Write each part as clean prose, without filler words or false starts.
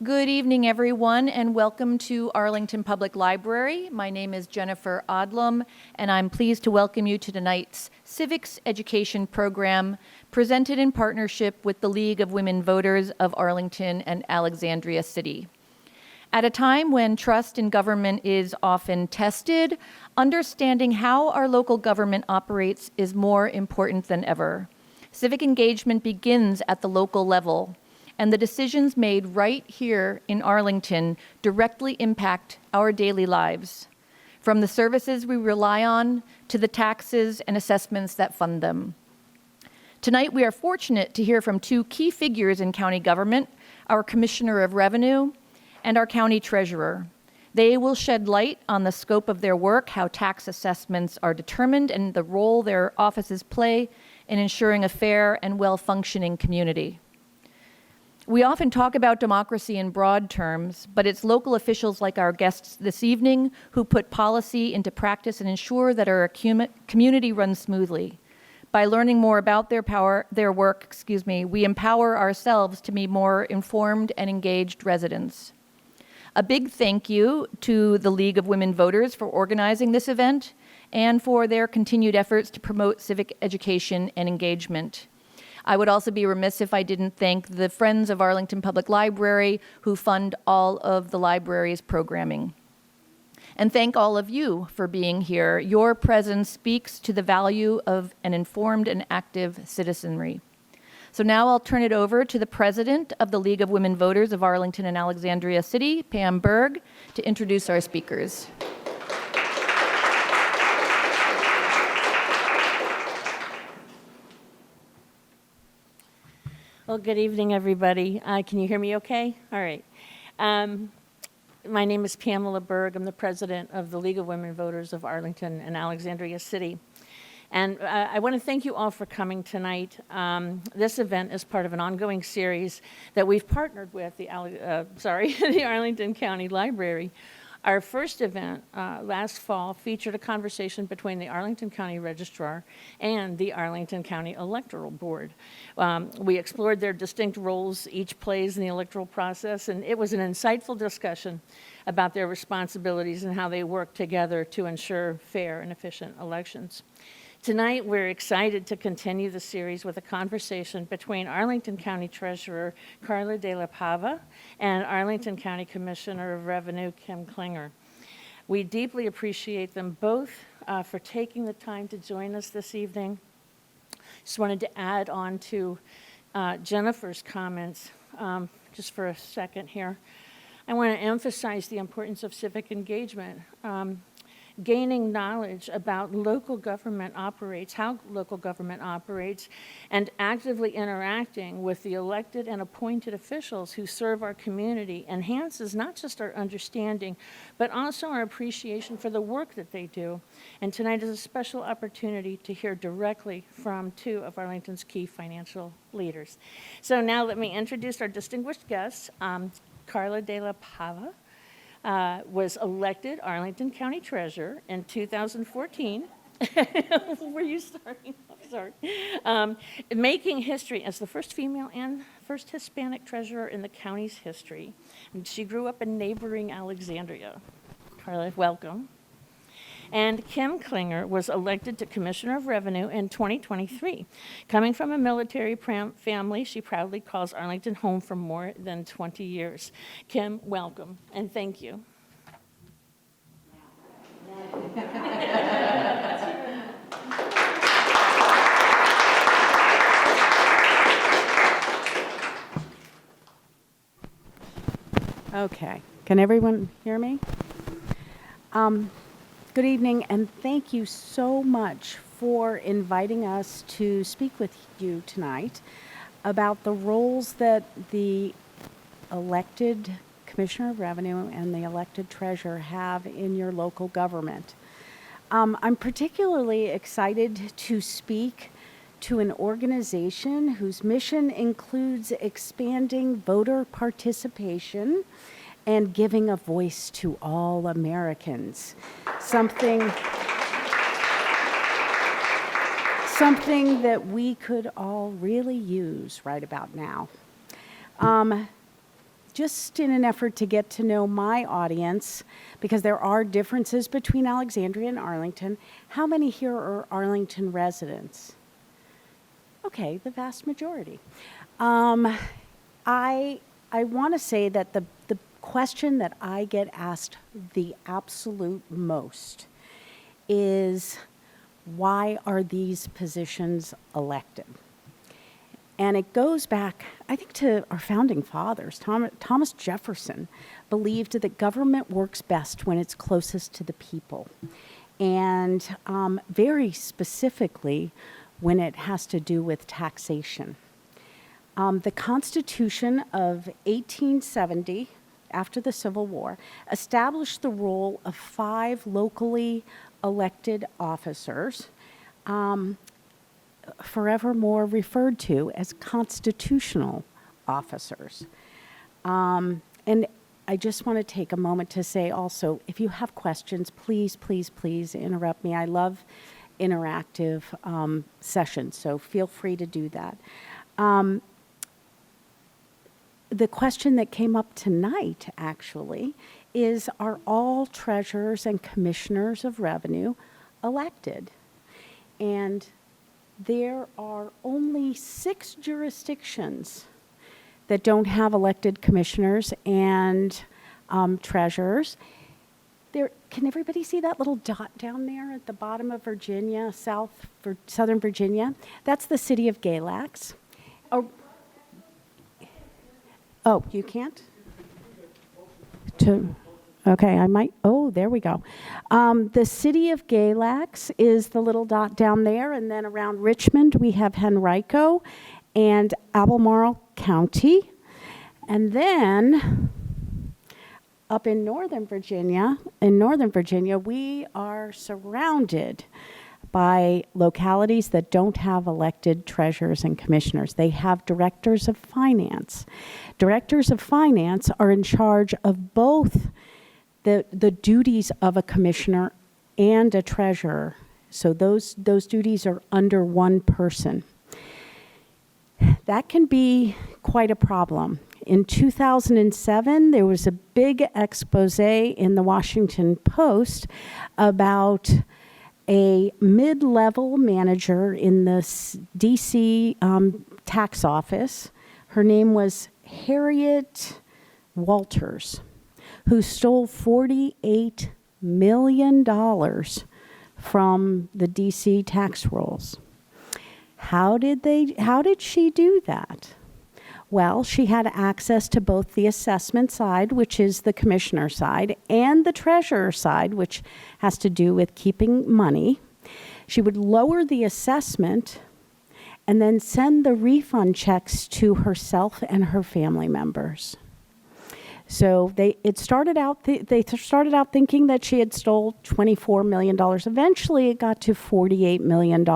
Good evening, everyone, and welcome to Arlington Public Library. My name is Jennifer Odlum, and I'm pleased to welcome you to tonight's Civics Education Program, presented in partnership with the League of Women Voters of Arlington and Alexandria City. At a time when trust in government is often tested, understanding how our local government operates is more important than ever. Civic engagement begins at the local level, and the decisions made right here in Arlington directly impact our daily lives, from the services we rely on to the taxes and assessments that fund them. Tonight, we are fortunate to hear from two key figures in county government, our Commissioner of Revenue and our County Treasurer. They will shed light on the scope of their work, how tax assessments are determined, and the role their offices play in ensuring a fair and well-functioning community. We often talk about democracy in broad terms, but it's local officials like our guests this evening who put policy into practice and ensure that our community runs smoothly. By learning more about their work, we empower ourselves to be more informed and engaged residents. A big thank you to the League of Women Voters for organizing this event and for their continued efforts to promote civic education and engagement. I would also be remiss if I didn't thank the Friends of Arlington Public Library who fund all of the library's programming. And thank all of you for being here. Your presence speaks to the value of an informed and active citizenry. So now I'll turn it over to the President of the League of Women Voters of Arlington and Alexandria City, Pam Berg, to introduce our speakers. Well, good evening, everybody. Can you hear me okay? All right. My name is Pamela Berg. I'm the president of the League of Women Voters of Arlington and Alexandria City. And I want to thank you all for coming tonight. This event is part of an ongoing series that we've partnered with the Arlington County Library. Our first event last fall featured a conversation between the Arlington County Registrar and the Arlington County Electoral Board. We explored their distinct roles each plays in the electoral process, and it was an insightful discussion about their responsibilities and how they work together to ensure fair and efficient elections. Tonight, we're excited to continue the series with a conversation between Arlington County Treasurer Carla De La Pava and Arlington County Commissioner of Revenue Kim Klinger. We deeply appreciate them both for taking the time to join us this evening. Just wanted to add on to Jennifer's comments just for a second here. I want to emphasize the importance of civic engagement. Gaining knowledge about local government operates, how local government operates, and actively interacting with the elected and appointed officials who serve our community enhances not just our understanding, but also our appreciation for the work that they do. And tonight is a special opportunity to hear directly from two of Arlington's key financial leaders. So now let me introduce our distinguished guests. Carla De La Pava was elected Arlington County Treasurer in 2014. Were you starting? I'm sorry. Making history as the first female and first Hispanic treasurer in the county's history. And she grew up in neighboring Alexandria. Carla, welcome. And Kim Klinger was elected to Commissioner of Revenue in 2023. Coming from a military family, she proudly calls Arlington home for more than 20 years. Kim, welcome, and thank you. Okay, can everyone hear me? Good evening, and thank you so much for inviting us to speak with you tonight about the roles that the elected Commissioner of Revenue and the elected Treasurer have in your local government. I'm particularly excited to speak to an organization whose mission includes expanding voter participation and giving a voice to all Americans. Something that we could all really use right about now. just in an effort to get to know my audience, because there are differences between Alexandria and Arlington, how many here are Arlington residents? Okay, the vast majority. I want to say that the question that I get asked the absolute most is, why are these positions elected? And it goes back, I think, to our founding fathers. Thomas Jefferson believed that government works best when it's closest to the people. And very specifically, when it has to do with taxation. The Constitution of 1870, after the Civil War, established the role of 5 locally elected officers, forevermore referred to as constitutional officers. And I just want to take a moment to say also, if you have questions, please, please, please interrupt me. I love interactive sessions, so feel free to do that. The question that came up tonight, actually, is, are all treasurers and commissioners of revenue elected? And there are only 6 jurisdictions that don't have elected commissioners and treasurers. Can everybody see that little dot down there at the bottom of Virginia, Southern Virginia? That's the city of Galax. Oh, you can't? Okay, I might, there we go. The city of Galax is the little dot down there, and then around Richmond we have Henrico and Albemarle County. And then up in Northern Virginia, we are surrounded by localities that don't have elected treasurers and commissioners. They have directors of finance. Directors of finance are in charge of both the duties of a commissioner and a treasurer. So those duties are under one person. That can be quite a problem. In 2007, there was a big expose in the Washington Post about a mid-level manager in the DC tax office. Her name was Harriet Walters, who stole $48 million from the DC tax rolls. How did she do that? Well, she had access to both the assessment side, which is the commissioner side, and the treasurer side, which has to do with keeping money. She would lower the assessment and then send the refund checks to herself and her family members. So they started out thinking that she had stole $24 million. Eventually, it got to $48 million.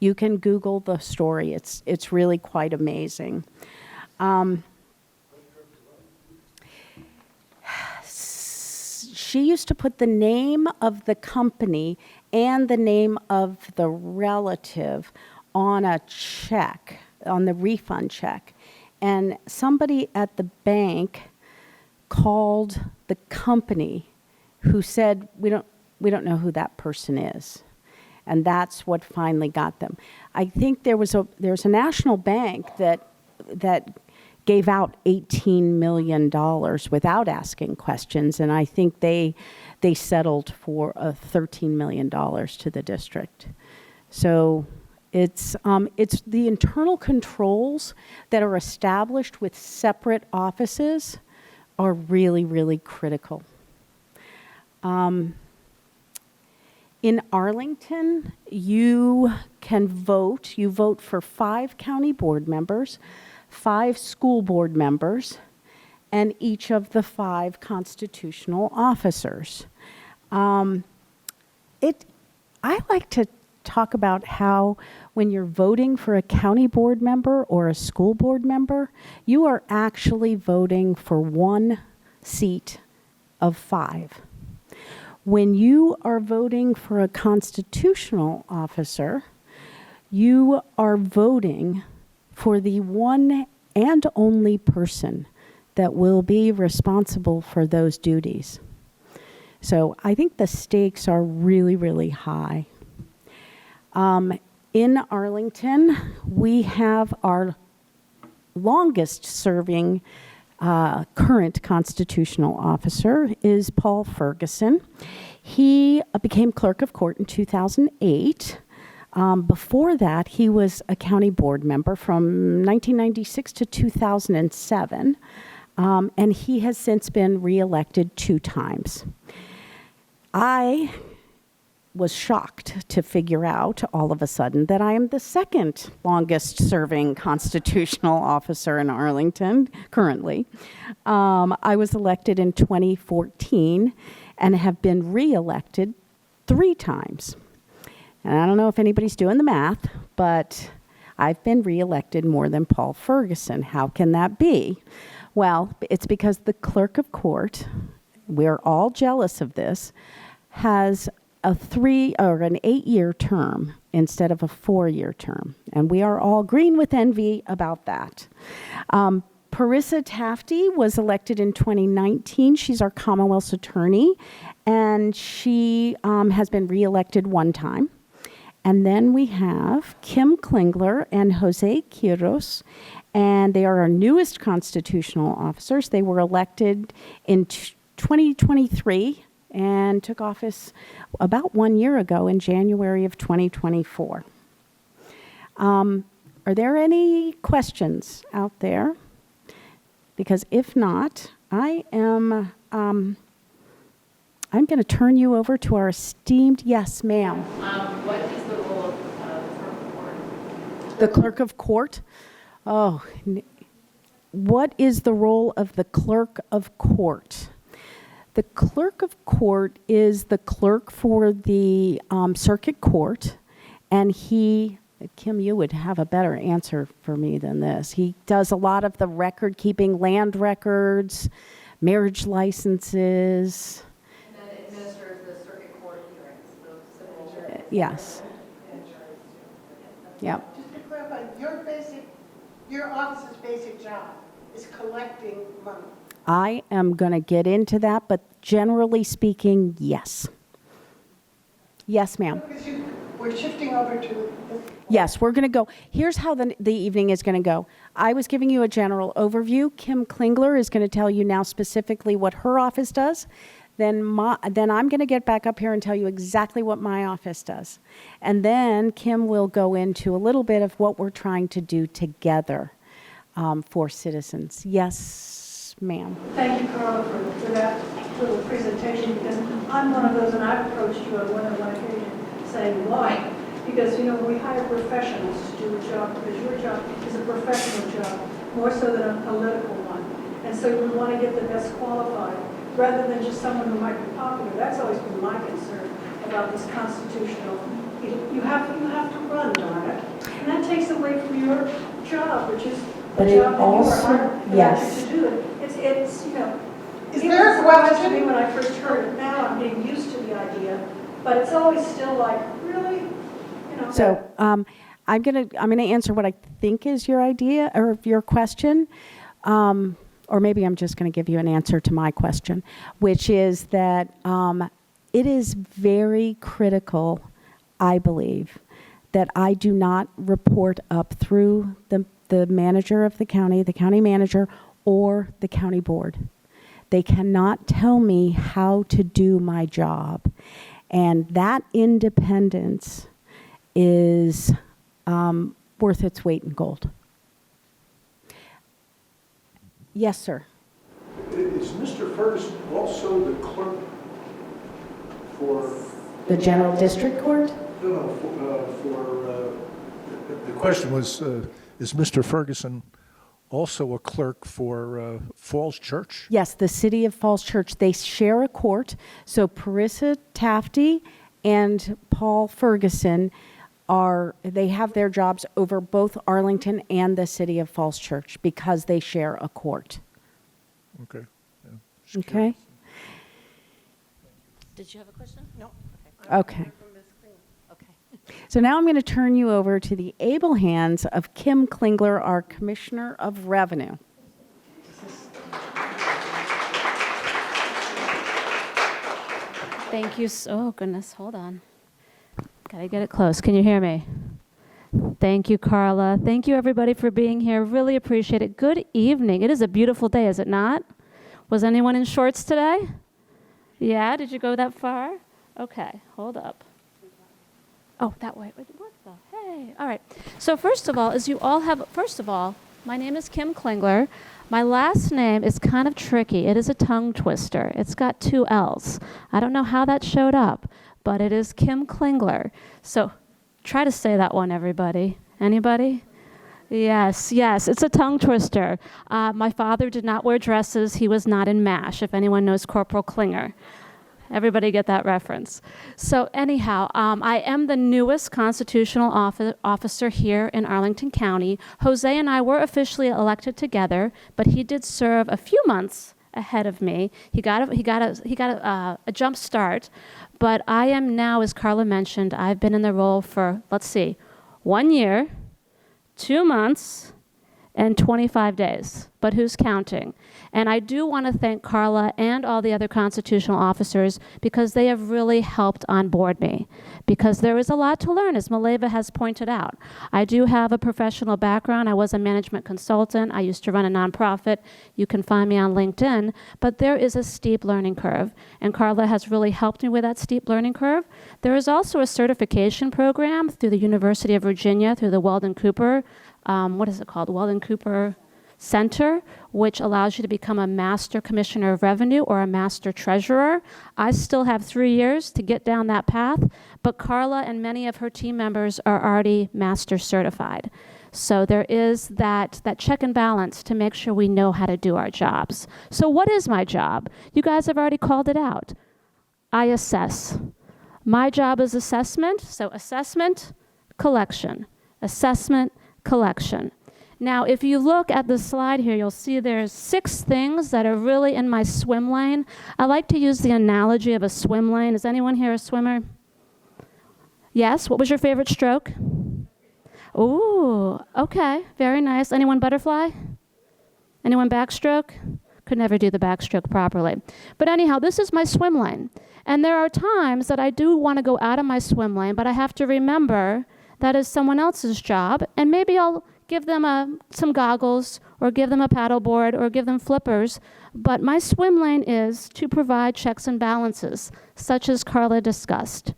You can Google the story. It's really quite amazing. She used to put the name of the company and the name of the relative on a check, on the refund check. And somebody at the bank called the company who said, we don't know who that person is. And that's what finally got them. I think there's a national bank that gave out $18 million without asking questions, and I think they settled for $13 million to the district. So it's the internal controls that are established with separate offices are really, really critical. In Arlington, you can vote. You vote for 5 county board members, 5 school board members, and each of the 5 constitutional officers. I like to talk about how when you're voting for a county board member or a school board member, you are actually voting for 1 seat of 5. When you are voting for a constitutional officer, you are voting for the one and only person that will be responsible for those duties. So I think the stakes are really, really high. In Arlington, we have our longest serving current constitutional officer is Paul Ferguson. He became clerk of court in 2008. Before that, he was a county board member from 1996 to 2007, and he has since been reelected 2 times. I was shocked to figure out all of a sudden that I am the second longest serving constitutional officer in Arlington currently. I was elected in 2014 and have been reelected 3 times. And I don't know if anybody's doing the math, but I've been reelected more than Paul Ferguson. How can that be? Well, it's because the clerk of court, we're all jealous of this, has an 8-year term instead of a 4-year term. And we are all green with envy about that. Parissa Tafty was elected in 2019. She's our Commonwealth's attorney, and she has been reelected 1 time. And then we have Kim Klingler and Jose Quiros, and they are our newest constitutional officers. They were elected in 2023 and took office about 1 year ago in January of 2024. Are there any questions out there? Because if not, I'm going to turn you over to our esteemed, yes, ma'am. What is the role of the clerk of court? The clerk of court? Oh, what is the role of the clerk of court? The clerk of court is the clerk for the circuit court, and Kim, you would have a better answer for me than this. He does a lot of the record keeping, land records, marriage licenses. And then administers the circuit court hearings, the civil. Yes. Yep. Just to clarify, your office's basic job is collecting money. I am going to get into that, but generally speaking, yes. Yes, ma'am. Because we're shifting over to. Yes, we're going to go. Here's how the evening is going to go. I was giving you a general overview. Kim Klingler is going to tell you now specifically what her office does. Then I'm going to get back up here and tell you exactly what my office does. And then Kim will go into a little bit of what we're trying to do together for citizens. Yes, ma'am. Thank you, Carla, for that little presentation, because I'm one of those, and I've approached you on more than one occasion saying, why? Because, you know, we hire professionals to do a job, because your job is a professional job, more so than a political one. And so we want to get the best qualified, rather than just someone who might be popular. That's always been my concern about this constitutional. You have to run, darn it. And that takes away from your job, which is But the it job that also- you are yes. elected to do it. It's you know. Is it there a was surprising question? to me when I first heard it. Now I'm getting used to the idea, but it's always still like, really, you know. So I'm gonna answer what I think is your idea or your question, or maybe I'm just going to give you an answer to my question, which is that it is very critical, I believe, that I do not report up through the manager of the county manager, or the county board. They cannot tell me how to do my job. And that independence is worth its weight in gold. Yes, sir. Is Mr. Ferguson also the clerk for? The General District Court? No, the question was, is Mr. Ferguson also a clerk for Falls Church? Yes, the City of Falls Church. They share a court. So Parissa Tafty and Paul Ferguson they have their jobs over both Arlington and the City of Falls Church because they share a court. Okay. Yeah, just Okay? curious. Did you have a question? No. Okay. Okay. So now I'm going to turn you over to the able hands of Kim Klingler, our Commissioner of Revenue. Thank you. Oh, goodness. Hold on. Gotta get it close. Can you hear me? Thank you, Carla. Thank you, everybody, for being here. Really appreciate it. Good evening. It is a beautiful day, is it not? Was anyone in shorts today? Yeah? Did you go that far? Okay. Hold up. Oh, that way. What the? Hey. All right. So first of all, my name is Kim Klingler. My last name is kind of tricky. It is a tongue twister. It's got 2 L's. I don't know how that showed up, but it is Kim Klingler. So try to say that one, everybody. Anybody? Yes, it's a tongue twister. My father did not wear dresses. He was not in MASH, if anyone knows Corporal Klinger. Everybody get that reference. So anyhow, I am the newest constitutional officer here in Arlington County. Jose and I were officially elected together, but he did serve a few months ahead of me. He got a jump start, but I am now, as Carla mentioned, I've been in the role for, 1 year, 2 months, and 25 days, but who's counting? And I do want to thank Carla and all the other constitutional officers because they have really helped onboard me, because there is a lot to learn, as Maleva has pointed out. I do have a professional background. I was a management consultant. I used to run a nonprofit. You can find me on LinkedIn, but there is a steep learning curve, and Carla has really helped me with that steep learning curve. There is also a certification program through the University of Virginia, through the Weldon Cooper Weldon Cooper Center, which allows you to become a Master Commissioner of Revenue or a Master Treasurer. I still have 3 years to get down that path, but Carla and many of her team members are already Master Certified. So there is that check and balance to make sure we know how to do our jobs. So what is my job? You guys have already called it out. I assess. My job is assessment, so assessment, collection. Assessment, collection. Now, if you look at the slide here, you'll see there's 6 things that are really in my swim lane. I like to use the analogy of a swim lane. Is anyone here a swimmer? Yes? What was your favorite stroke? Ooh, okay, very nice. Anyone butterfly? Anyone backstroke? Could never do the backstroke properly. But anyhow, this is my swim lane. And there are times that I do want to go out of my swim lane, but I have to remember that is someone else's job, and maybe I'll give them some goggles, or give them a paddleboard, or give them flippers. But my swim lane is to provide checks and balances, such as Carla discussed.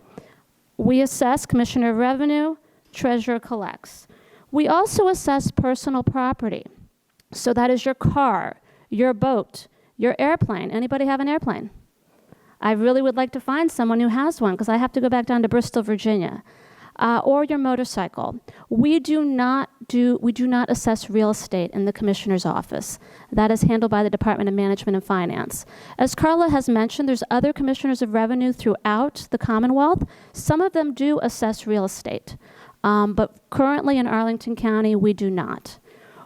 We assess Commissioner of Revenue, Treasurer collects. We also assess personal property. So that is your car, your boat, your airplane. Anybody have an airplane? I really would like to find someone who has one, because I have to go back down to Bristol, Virginia. Or your motorcycle. We do not assess real estate in the Commissioner's office. That is handled by the Department of Management and Finance. As Carla has mentioned, there's other Commissioners of Revenue throughout the Commonwealth. Some of them do assess real estate, but currently in Arlington County, we do not.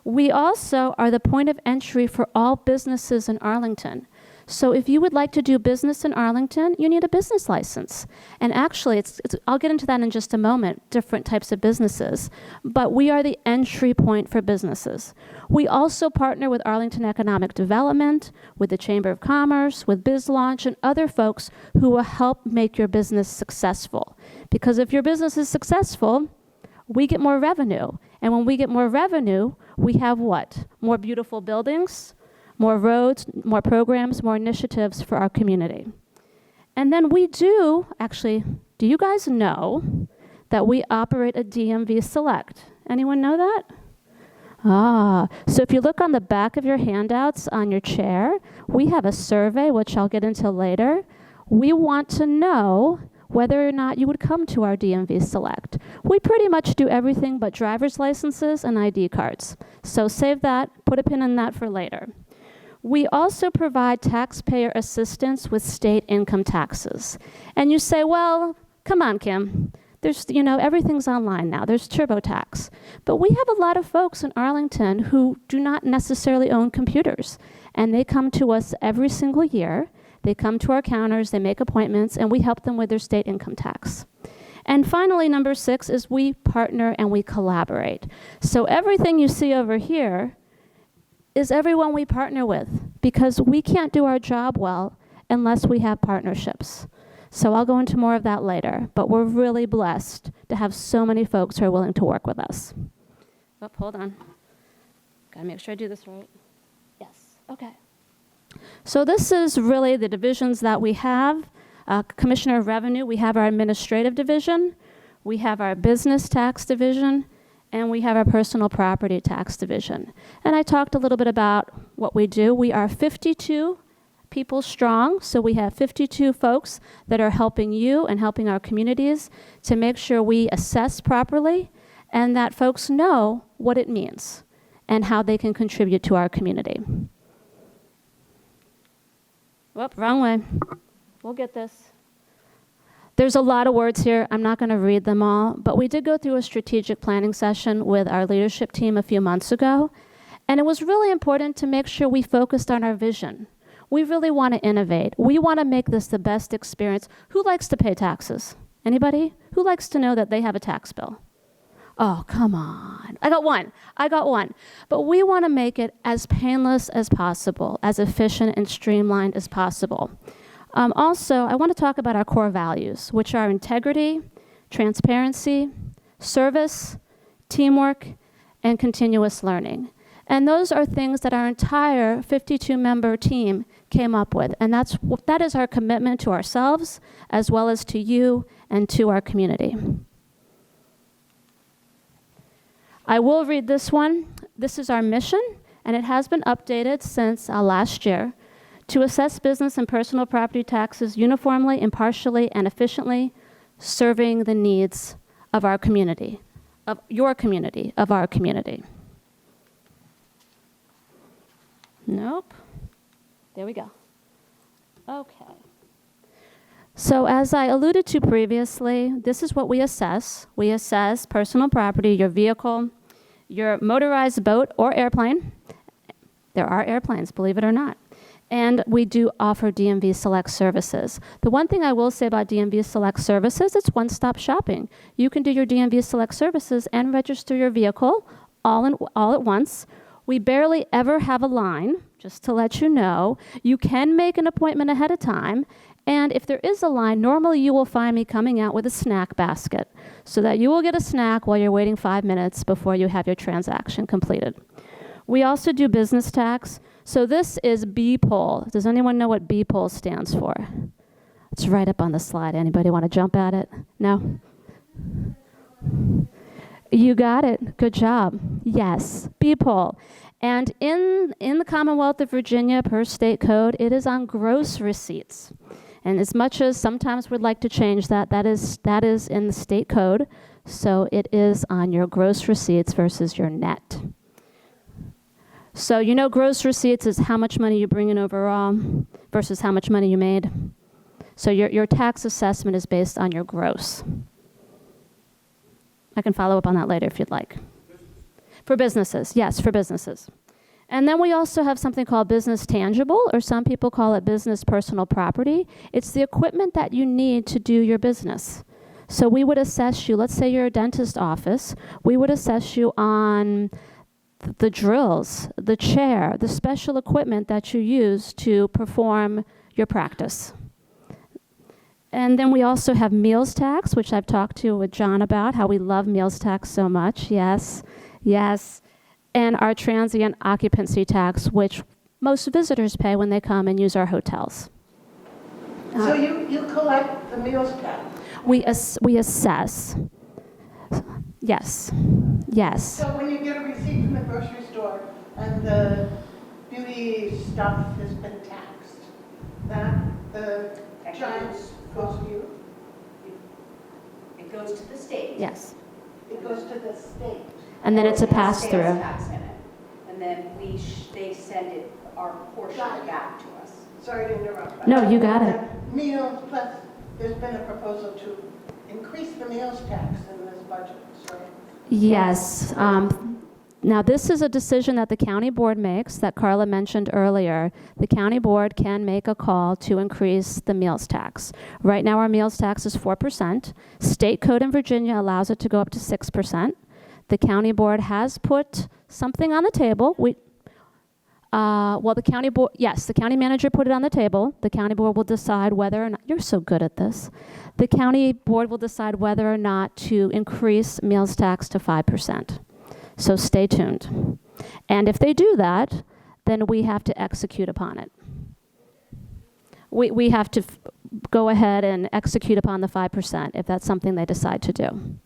We also are the point of entry for all businesses in Arlington. So if you would like to do business in Arlington, you need a business license. And actually, I'll get into that in just a moment, different types of businesses. But we are the entry point for businesses. We also partner with Arlington Economic Development, with the Chamber of Commerce, with BizLaunch, and other folks who will help make your business successful. Because if your business is successful, we get more revenue. And when we get more revenue, we have what? More beautiful buildings, more roads, more programs, more initiatives for our community. And then we do you guys know that we operate a DMV Select? Anyone know that? So if you look on the back of your handouts on your chair, we have a survey, which I'll get into later. We want to know whether or not you would come to our DMV Select. We pretty much do everything but driver's licenses and ID cards. So save that, put a pin in that for later. We also provide taxpayer assistance with state income taxes. And you say, well, come on, Kim. There's, everything's online now. There's TurboTax. But we have a lot of folks in Arlington who do not necessarily own computers. And they come to us every single year. They come to our counters, they make appointments, and we help them with their state income tax. And finally, number 6 is we partner and we collaborate. So everything you see over here is everyone we partner with, because we can't do our job well unless we have partnerships. So I'll go into more of that later, but we're really blessed to have so many folks who are willing to work with us. Oh, hold on. Gotta make sure I do this right. Yes, okay. So this is really the divisions that we have. Commissioner of Revenue, we have our administrative division, we have our business tax division, and we have our personal property tax division. And I talked a little bit about what we do. We are 52 people strong, so we have 52 folks that are helping you and helping our communities to make sure we assess properly and that folks know what it means and how they can contribute to our community. Whoop, wrong way. We'll get this. There's a lot of words here. I'm not going to read them all, but we did go through a strategic planning session with our leadership team a few months ago, and it was really important to make sure we focused on our vision. We really want to innovate. We want to make this the best experience. Who likes to pay taxes? Anybody? Who likes to know that they have a tax bill? Oh, come on. I got one. But we want to make it as painless as possible, as efficient and streamlined as possible. Also, I want to talk about our core values, which are integrity, transparency, service, teamwork, and continuous learning. And those are things that our entire 52-member team came up with. And that is our commitment to ourselves, as well as to you and to our community. I will read this one. This is our mission, and it has been updated since last year. To assess business and personal property taxes uniformly, impartially, and efficiently, serving the needs of our community, of your community, of our community. Nope. There we go. Okay. So as I alluded to previously, this is what we assess. We assess personal property, your vehicle, your motorized boat or airplane. There are airplanes, believe it or not. And we do offer DMV Select services. The one thing I will say about DMV Select services, it's one-stop shopping. You can do your DMV Select services and register your vehicle all at once. We barely ever have a line, just to let you know. You can make an appointment ahead of time. And if there is a line, normally you will find me coming out with a snack basket so that you will get a snack while you're waiting 5 minutes before you have your transaction completed. We also do business tax. So this is B-Poll. Does anyone know what B-Poll stands for? It's right up on the slide. Anybody want to jump at it? No? You got it. Good job. Yes, B-Poll. And in the Commonwealth of Virginia, per state code, it is on gross receipts. And as much as sometimes we'd like to change that, that is in the state code. So it is on your gross receipts versus your net. So you know gross receipts is how much money you bring in overall versus how much money you made. So your tax assessment is based on your gross. I can follow up on that later if you'd like. For businesses, yes, for businesses. And then we also have something called business tangible, or some people call it business personal property. It's the equipment that you need to do your business. So we would assess you, let's say you're a dentist office, we would assess you on the drills, the chair, the special equipment that you use to perform your practice. And then we also have meals tax, which I've talked to with John about, how we love meals tax so much. Yes, yes. And our transient occupancy tax, which most visitors pay when they come and use our hotels. So you collect the meals tax? We assess. Yes, yes. So when you get a receipt from the grocery store and the beauty stuff has been taxed, that the giants goes to you? It goes to the state. Yes. It goes to the state. And then it's a It has pass-through. sales tax in it. And then they send it, our portion Got it. back to us. Sorry to interrupt. No, you got it. Meals, plus there's been a proposal to increase the meals tax in this budget, so. Yes. Now, this is a decision that the county board makes that Carla mentioned earlier. The county board can make a call to increase the meals tax. Right now, our meals tax is 4%. State code in Virginia allows it to go up to 6%. The county board has put something on the table. Well, the county board, yes, the county manager put it on the table. The county board will decide whether or not, you're so good at this. The county board will decide whether or not to increase meals tax to 5%. So stay tuned. And if they do that, then we have to execute upon it. We have to go ahead and execute upon the 5% if that's something they decide to do.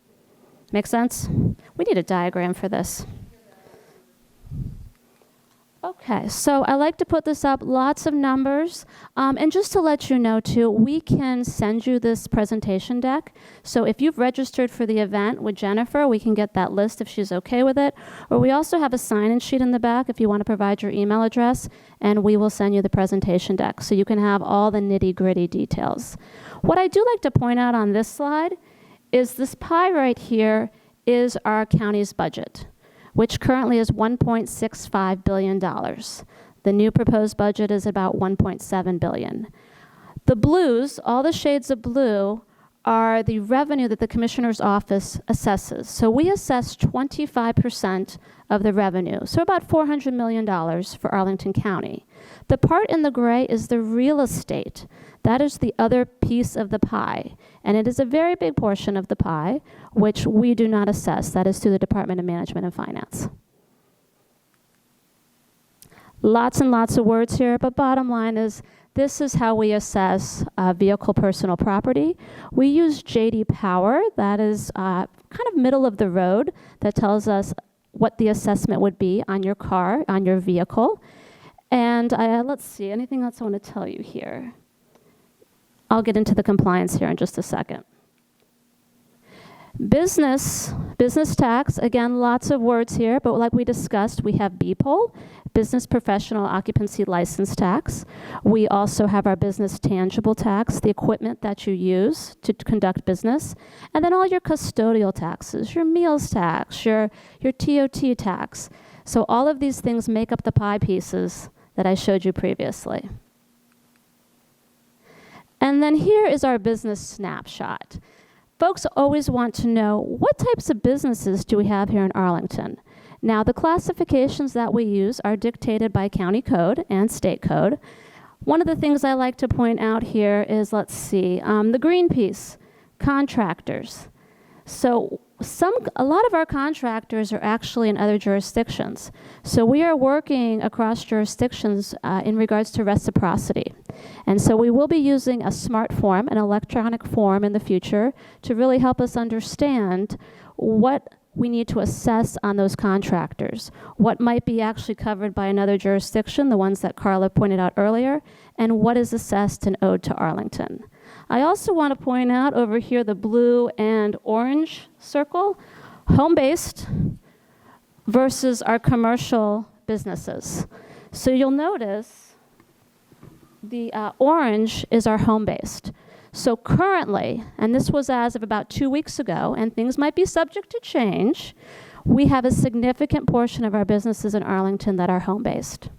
Make sense? We need a diagram for this. Okay, so I like to put this up, lots of numbers. And just to let you know too, we can send you this presentation deck. So if you've registered for the event with Jennifer, we can get that list if she's okay with it. Or we also have a sign-in sheet in the back if you want to provide your email address, and we will send you the presentation deck so you can have all the nitty-gritty details. What I do like to point out on this slide is this pie right here is our county's budget, which currently is $1.65 billion. The new proposed budget is about $1.7 billion. The blues, all the shades of blue, are the revenue that the Commissioner's Office assesses. So we assess 25% of the revenue, so about $400 million for Arlington County. The part in the gray is the real estate. That is the other piece of the pie, and it is a very big portion of the pie, which we do not assess. That is through the Department of Management and Finance. Lots and lots of words here, but bottom line is this is how we assess vehicle personal property. We use J.D. Power. That is kind of middle of the road. That tells us what the assessment would be on your car, on your vehicle. And let's see, anything else I want to tell you here? I'll get into the compliance here in just a second. Business tax, again, lots of words here, but like we discussed, we have BPOL, Business Professional Occupancy License Tax. We also have our business tangible tax, the equipment that you use to conduct business, and then all your custodial taxes, your meals tax, your TOT tax. So all of these things make up the pie pieces that I showed you previously. And then here is our business snapshot. Folks always want to know, what types of businesses do we have here in Arlington? Now, the classifications that we use are dictated by county code and state code. One of the things I like to point out here is, let's see, the green piece, contractors. So a lot of our contractors are actually in other jurisdictions. So we are working across jurisdictions in regards to reciprocity. And so we will be using a smart form, an electronic form in the future to really help us understand what we need to assess on those contractors, what might be actually covered by another jurisdiction, the ones that Carla pointed out earlier, and what is assessed and owed to Arlington. I also want to point out over here the blue and orange circle, home-based versus our commercial businesses. So you'll notice the orange is our home-based. So currently, and this was as of about 2 weeks ago, and things might be subject to change, we have a significant portion of our businesses in Arlington that are home-based.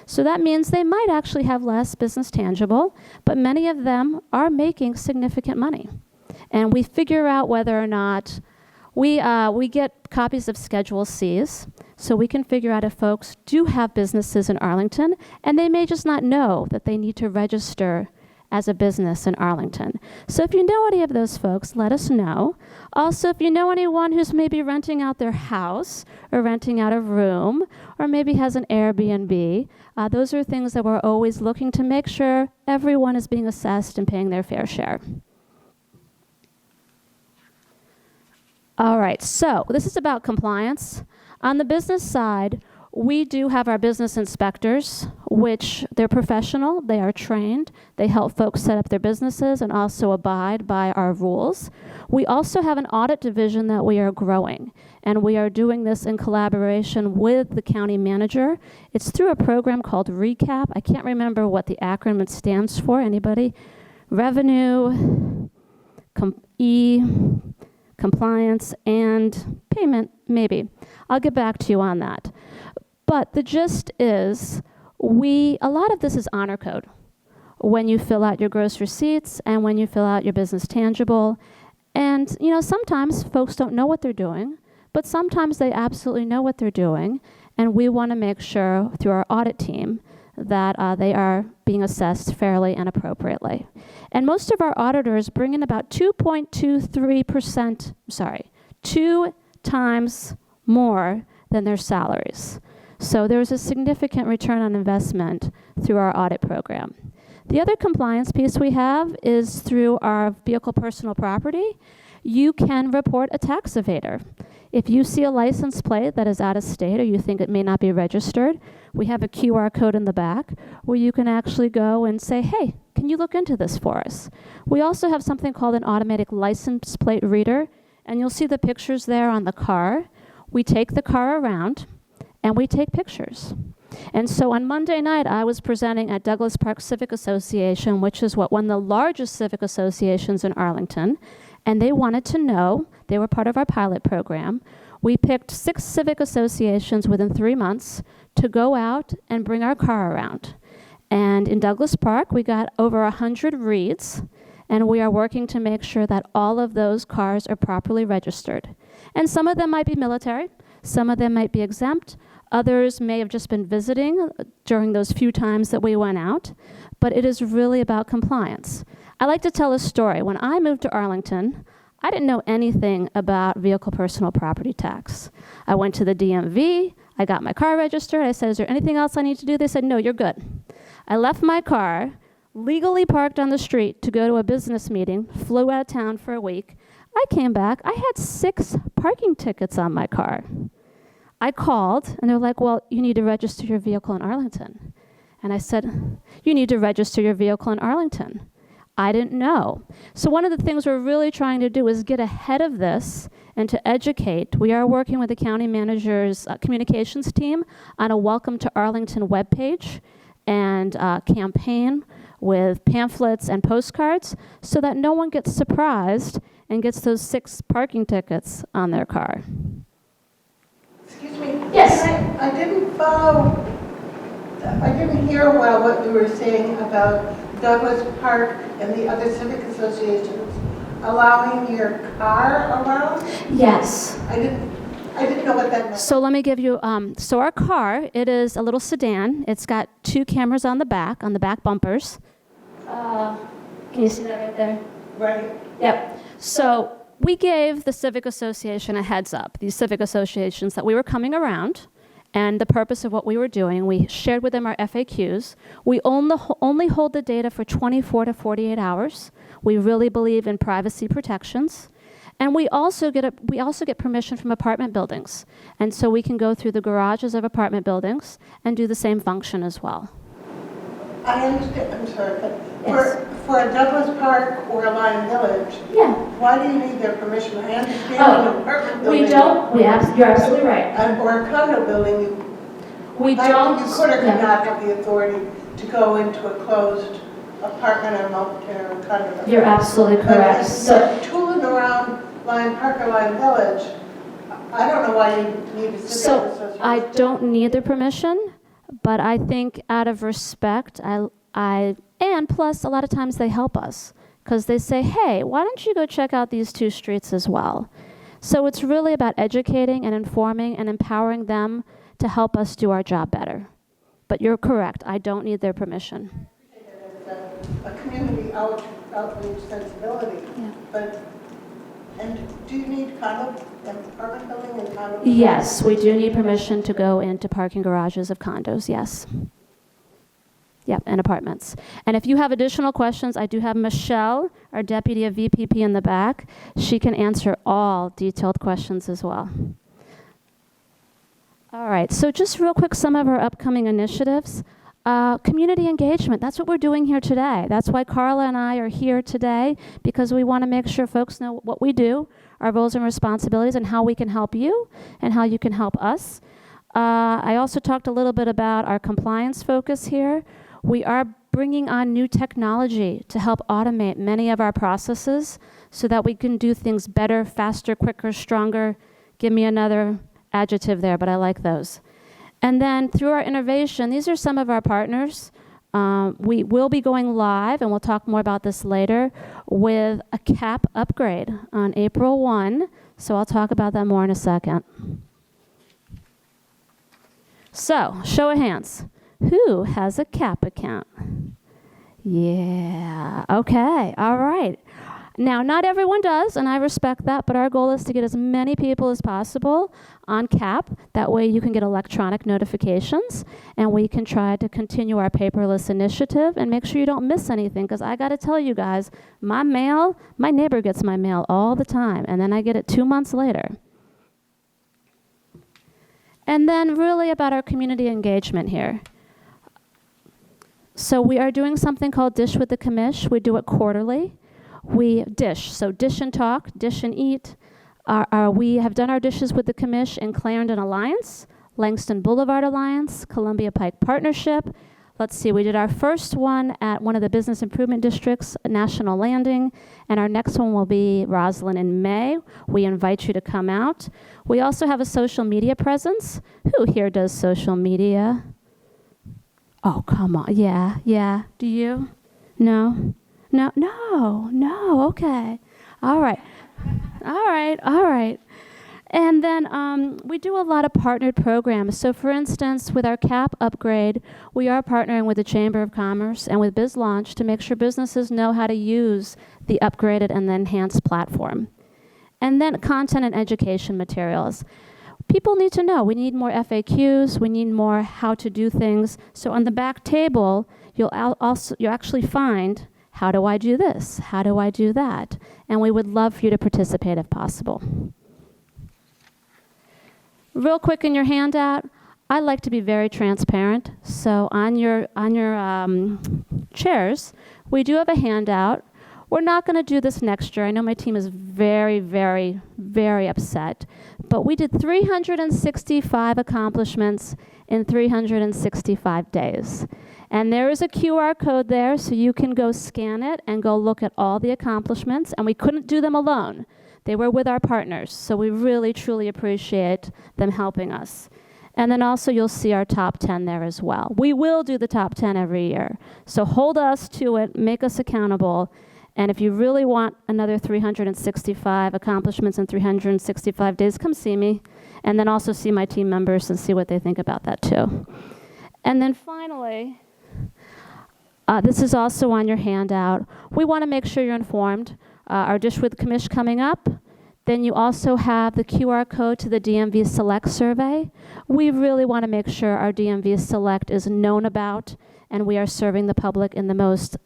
So that means they might actually have less business tangible, but many of them are making significant money. And we figure out whether or not we get copies of Schedule Cs, so we can figure out if folks do have businesses in Arlington, and they may just not know that they need to register as a business in Arlington. So if you know any of those folks, let us know. Also, if you know anyone who's maybe renting out their house or renting out a room or maybe has an Airbnb, those are things that we're always looking to make sure everyone is being assessed and paying their fair share. All right, so this is about compliance. On the business side, we do have our business inspectors, which they're professional, they are trained, they help folks set up their businesses and also abide by our rules. We also have an audit division that we are growing, and we are doing this in collaboration with the county manager. It's through a program called RECAP. I can't remember what the acronym stands for. Anybody? Revenue, compliance, and payment, maybe. I'll get back to you on that. But the gist is, a lot of this is honor code. When you fill out your gross receipts and when you fill out your business tangible. And, sometimes folks don't know what they're doing, but sometimes they absolutely know what they're doing. and we want to make sure through our audit team that they are being assessed fairly and appropriately. And most of our auditors bring in about 2.23%, 2 times more than their salaries. So there's a significant return on investment through our audit program. The other compliance piece we have is through our vehicle personal property. You can report a tax evader. If you see a license plate that is out of state or you think it may not be registered, we have a QR code in the back where you can actually go and say, hey, can you look into this for us? We also have something called an automatic license plate reader, and you'll see the pictures there on the car. We take the car around and we take pictures. And so on Monday night, I was presenting at Douglas Park Civic Association, which is one of the largest civic associations in Arlington, and they wanted to know, they were part of our pilot program. We picked 6 civic associations within 3 months to go out and bring our car around. And in Douglas Park, we got over 100 reads, and we are working to make sure that all of those cars are properly registered. And some of them might be military, some of them might be exempt, others may have just been visiting during those few times that we went out, but it is really about compliance. I like to tell a story. When I moved to Arlington, I didn't know anything about vehicle personal property tax. I went to the DMV, I got my car registered, I said, is there anything else I need to do? They said, no, you're good. I left my car, legally parked on the street to go to a business meeting, flew out of town for a week. I came back, I had 6 parking tickets on my car. I called, and they're like, well, you need to register your vehicle in Arlington. And I said, you need to register your vehicle in Arlington. I didn't know. So one of the things we're really trying to do is get ahead of this and to educate. We are working with the county manager's communications team on a Welcome to Arlington webpage and campaign with pamphlets and postcards so that no one gets surprised and gets those 6 parking tickets on their car. Excuse me? Yes. I didn't follow, I didn't hear well what you were saying about Douglas Park and the other civic associations allowing your car around? Yes. I didn't know what that meant. So let me give you, so our car, it is a little sedan. It's got 2 cameras on the back bumpers. Can you see that right there? Right. Yep. So we gave the Civic Association a heads up, these civic associations, that we were coming around and the purpose of what we were doing. We shared with them our FAQs. We only hold the data for 24 to 48 hours. We really believe in privacy protections. And we also get permission from apartment buildings. And so we can go through the garages of apartment buildings and do the same function as well. I understand, I'm sorry, but Yes. for a Douglas Park or a Lime Village, Yeah. why do you need their permission? I understand Oh, an apartment building. You're absolutely right. Or a condo building, you We you could or could yeah. not have the authority to go into a closed apartment or or condo building. You're absolutely But correct. if So, you're tooling around Lime Park or Lime Village, I don't know why you need a civic so association. I don't need the permission, but I think out of respect, and plus a lot of times they help us because they say, hey, why don't you go check out these 2 streets as well? So it's really about educating and informing and empowering them to help us do our job better. But you're correct, I don't need their permission. A community outreach sensibility. Yeah. But, and do you need apartment building and condo building? Yes, we do need permission to go into parking garages of condos, yes. Yep, and apartments. And if you have additional questions, I do have Michelle, our deputy of VPP in the back. She can answer all detailed questions as well. All right, so just real quick, some of our upcoming initiatives. Community engagement, that's what we're doing here today. That's why Carla and I are here today, because we want to make sure folks know what we do, our roles and responsibilities, and how we can help you and how you can help us. I also talked a little bit about our compliance focus here. We are bringing on new technology to help automate many of our processes so that we can do things better, faster, quicker, stronger. Give me another adjective there, but I like those. And then through our innovation, these are some of our partners. We will be going live, and we'll talk more about this later, with a CAP upgrade on April 1. So I'll talk about that more in a second. So, show of hands. Who has a CAP account? Yeah, okay, all right. Now, not everyone does, and I respect that, but our goal is to get as many people as possible on CAP. That way you can get electronic notifications, and we can try to continue our paperless initiative and make sure you don't miss anything, because I got to tell you guys, my neighbor gets my mail all the time, and then I get it 2 months later. And then really about our community engagement here. So we are doing something called Dish with the Commish. We do it quarterly. We dish, so dish and talk, dish and eat. We have done our dishes with the Commish in Clarendon Alliance, Langston Boulevard Alliance, Columbia Pike Partnership. Let's see, we did our first one at one of the business improvement districts, National Landing, and our next one will be Roslyn in May. We invite you to come out. We also have a social media presence. Who here does social media? Oh, come on, yeah. Do you? No? No, okay. All right. And then we do a lot of partnered programs. So for instance, with our CAP upgrade, we are partnering with the Chamber of Commerce and with BizLaunch to make sure businesses know how to use the upgraded and the enhanced platform. And then content and education materials. People need to know. We need more FAQs. We need more how to do things. So on the back table, you'll actually find, how do I do this? How do I do that? And we would love for you to participate if possible. Real quick in your handout, I like to be very transparent. So on your chairs, we do have a handout. We're not going to do this next year. I know my team is very, very, very upset. But we did 365 accomplishments in 365 days. And there is a QR code there, so you can go scan it and go look at all the accomplishments. And we couldn't do them alone. They were with our partners, so we really, truly appreciate them helping us. And then also you'll see our top 10 there as well. We will do the top 10 every year. So hold us to it, make us accountable. And if you really want another 365 accomplishments in 365 days, come see me. And then also see my team members and see what they think about that too. And then finally, this is also on your handout. We want to make sure you're informed. Our Dish with Commish coming up. Then you also have the QR code to the DMV Select survey. We really want to make sure our DMV Select is known about and we are serving the public in the most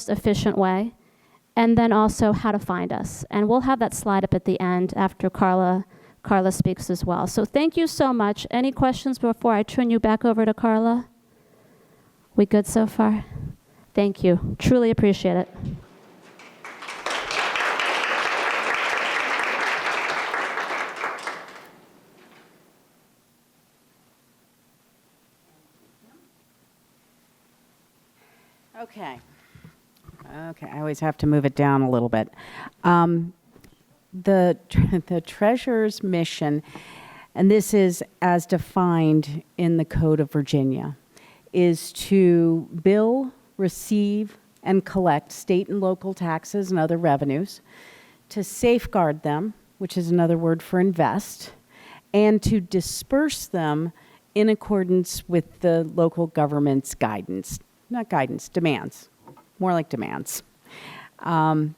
efficient way. And then also how to find us. And we'll have that slide up at the end after Carla speaks as well. So thank you so much. Any questions before I turn you back over to Carla? We good so far? Thank you. Truly appreciate it. Okay, I always have to move it down a little bit. The treasurer's mission, and this is as defined in the Code of Virginia, is to bill, receive, and collect state and local taxes and other revenues, to safeguard them, which is another word for invest, and to disperse them in accordance with the local government's guidance. Not guidance, demands, more like demands. My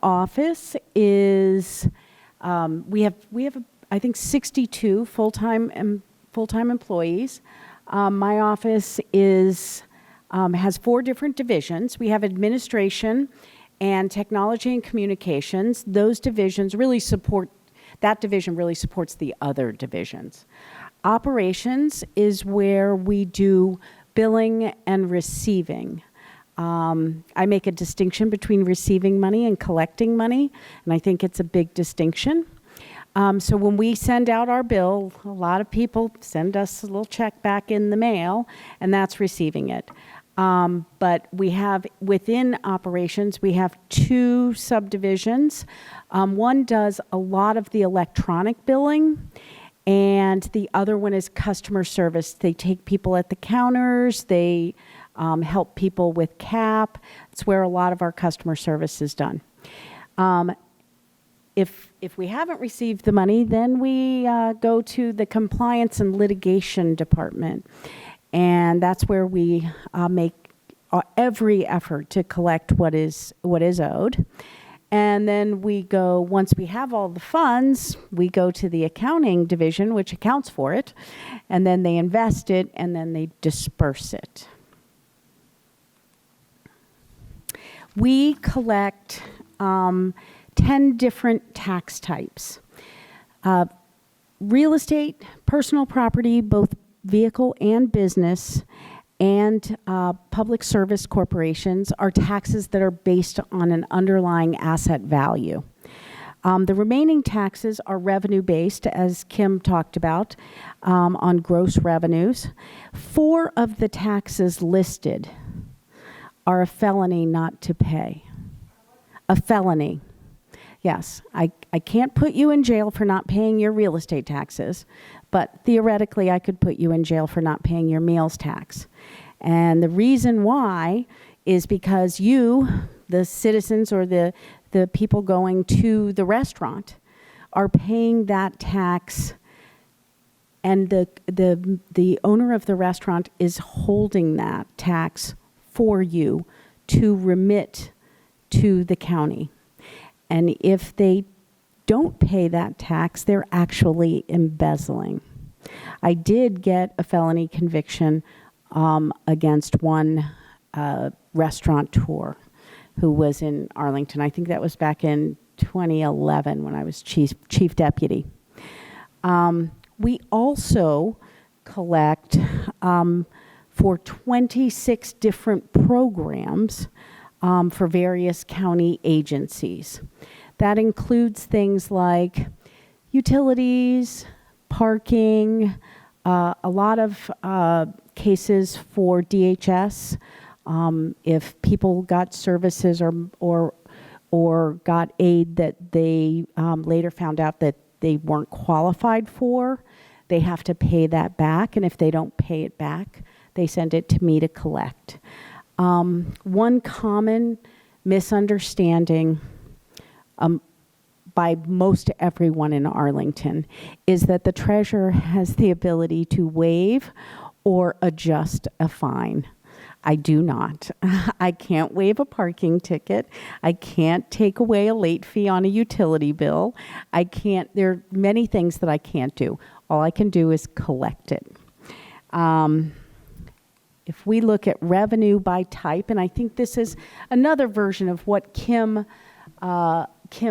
office is, we have I think 62 full-time employees. My office has 4 different divisions. We have administration and technology and communications. Those divisions really support, that division really supports the other divisions. Operations is where we do billing and receiving. I make a distinction between receiving money and collecting money, and I think it's a big distinction. So when we send out our bill, a lot of people send us a little check back in the mail, and that's receiving it. But we have, within operations, we have 2 subdivisions. One does a lot of the electronic billing, and the other one is customer service. They take people at the counters, they help people with CAP. It's where a lot of our customer service is done. If we haven't received the money, then we go to the Compliance and Litigation Department. And that's where we make every effort to collect what is owed. And then we go, once we have all the funds, we go to the accounting division, which accounts for it, and then they invest it, and then they disperse it. We collect 10 different tax types. Real estate, personal property, both vehicle and business, and public service corporations are taxes that are based on an underlying asset value. The remaining taxes are revenue-based, as Kim talked about, on gross revenues. 4 of the taxes listed are a felony not to pay. A felony. Yes, I can't put you in jail for not paying your real estate taxes, but theoretically I could put you in jail for not paying your meals tax. And the reason why is because you, the citizens or the people going to the restaurant, are paying that tax, and the owner of the restaurant is holding that tax for you to remit to the county. And if they don't pay that tax, they're actually embezzling. I did get a felony conviction against one restaurateur who was in Arlington. I think that was back in 2011 when I was chief deputy. We also collect for 26 different programs for various county agencies. That includes things like utilities, parking, a lot of cases for DHS. If people got services or got aid that they later found out that they weren't qualified for, they have to pay that back. And if they don't pay it back, they send it to me to collect. One common misunderstanding by most everyone in Arlington is that the treasurer has the ability to waive or adjust a fine. I do not. I can't waive a parking ticket. I can't take away a late fee on a utility bill. There are many things that I can't do. All I can do is collect it. If we look at revenue by type, and I think this is another version of what Kim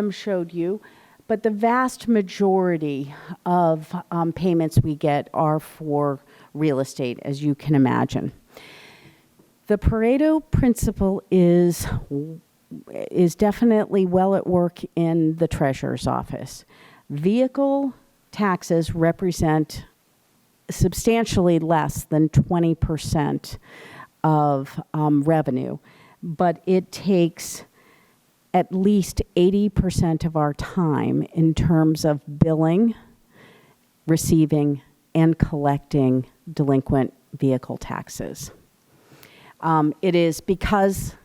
showed you, but the vast majority of payments we get are for real estate, as you can imagine. The Pareto principle is definitely well at work in the treasurer's office. Vehicle taxes represent substantially less than 20% of revenue, but it takes at least 80% of our time in terms of billing, receiving, and collecting delinquent vehicle taxes. It is because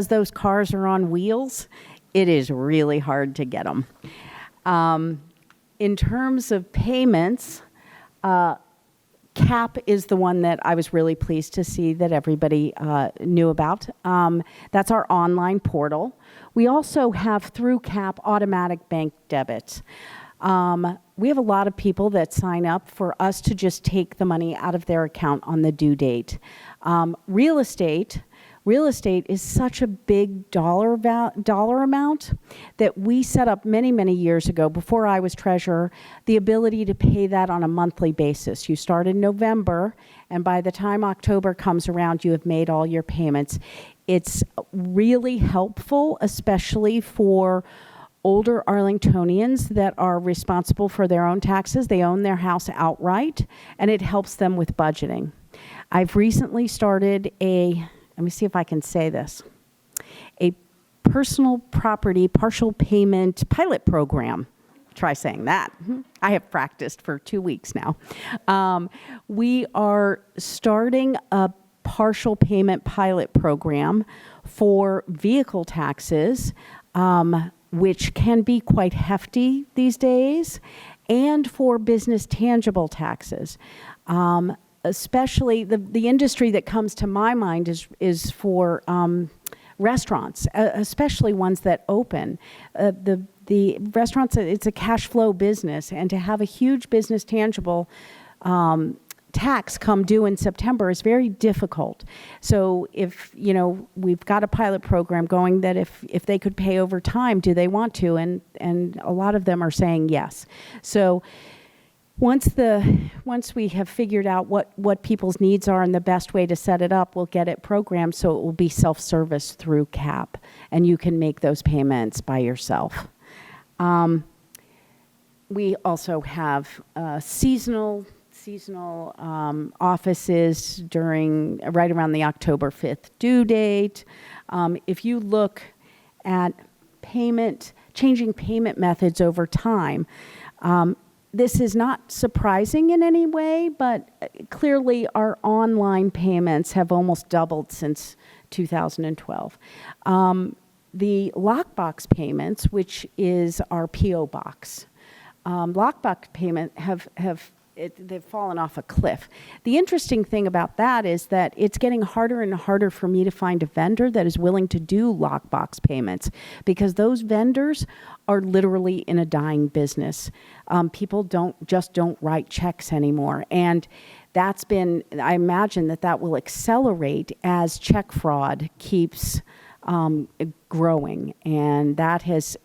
those cars are on wheels, it is really hard to get them. In terms of payments, CAP is the one that I was really pleased to see that everybody knew about. That's our online portal. We also have, through CAP, automatic bank debits. We have a lot of people that sign up for us to just take the money out of their account on the due date. Real estate is such a big dollar amount that we set up many, many years ago, before I was treasurer, the ability to pay that on a monthly basis. You start in November, and by the time October comes around, you have made all your payments. It's really helpful, especially for older Arlingtonians that are responsible for their own taxes. They own their house outright, and it helps them with budgeting. I've recently started let me see if I can say this, a personal property partial payment pilot program. Try saying that. I have practiced for 2 weeks now. We are starting a partial payment pilot program for vehicle taxes which can be quite hefty these days, and for business tangible taxes. Especially the industry that comes to my mind is for restaurants, especially ones that open. The restaurants, it's a cash flow business, and to have a huge business tangible tax come due in September is very difficult. So if, we've got a pilot program going that if they could pay over time, do they want to? And a lot of them are saying yes. So once we have figured out what people's needs are and the best way to set it up, we'll get it programmed so it will be self-service through CAP, and you can make those payments by yourself. We also have seasonal offices right around the October 5th due date. If you look at changing payment methods over time, this is not surprising in any way, but clearly our online payments have almost doubled since 2012. The lockbox payments, which is our P.O. box, lockbox payment they've fallen off a cliff. The interesting thing about that is that it's getting harder and harder for me to find a vendor that is willing to do lockbox payments, because those vendors are literally in a dying business. People don't write checks anymore. And I imagine that will accelerate as check fraud keeps growing, and it has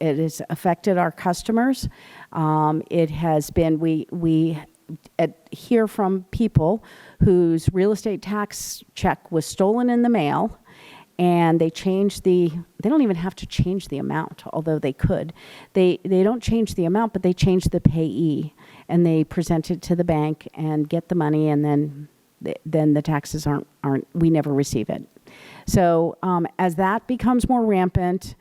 affected our customers. It has been, we hear from people whose real estate tax check was stolen in the mail, and they don't even have to change the amount, although they could. They don't change the amount, but they change the payee, and they present it to the bank and get the money, and then the taxes we never receive it. So as that becomes more rampant,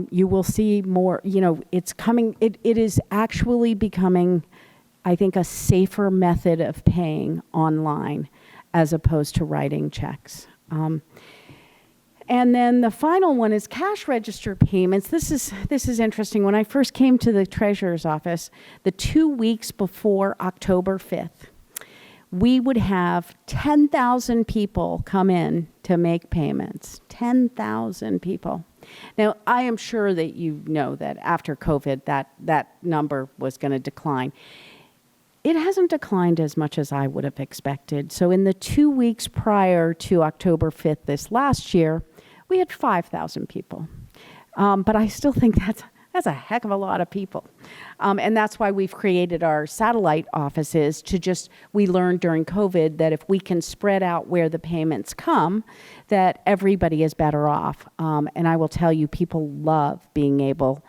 you will see more, it's coming, it is actually becoming, I think, a safer method of paying online as opposed to writing checks. And then the final one is cash register payments. This is interesting. When I first came to the treasurer's office, the 2 weeks before October 5th, we would have 10,000 people come in to make payments. 10,000 people. Now, I am sure that you know that after COVID, that number was going to decline. It hasn't declined as much as I would have expected. So in the 2 weeks prior to October 5th this last year, we had 5,000 people. But I still think that's a heck of a lot of people. And that's why we've created our satellite offices we learned during COVID that if we can spread out where the payments come, that everybody is better off. And I will tell you, people love being able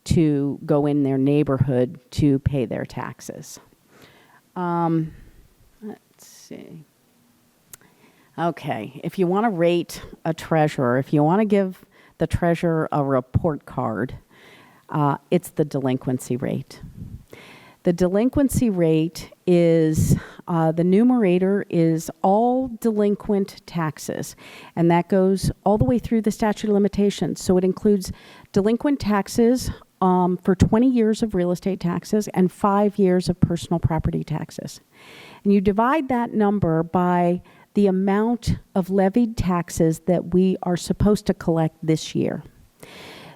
to go in their neighborhood to pay their taxes. Let's see. Okay, if you want to rate a treasurer, if you want to give the treasurer a report card, it's the delinquency rate. The delinquency rate is, the numerator is all delinquent taxes, and that goes all the way through the statute of limitations. So it includes delinquent taxes for 20 years of real estate taxes and 5 years of personal property taxes. And you divide that number by the amount of levied taxes that we are supposed to collect this year.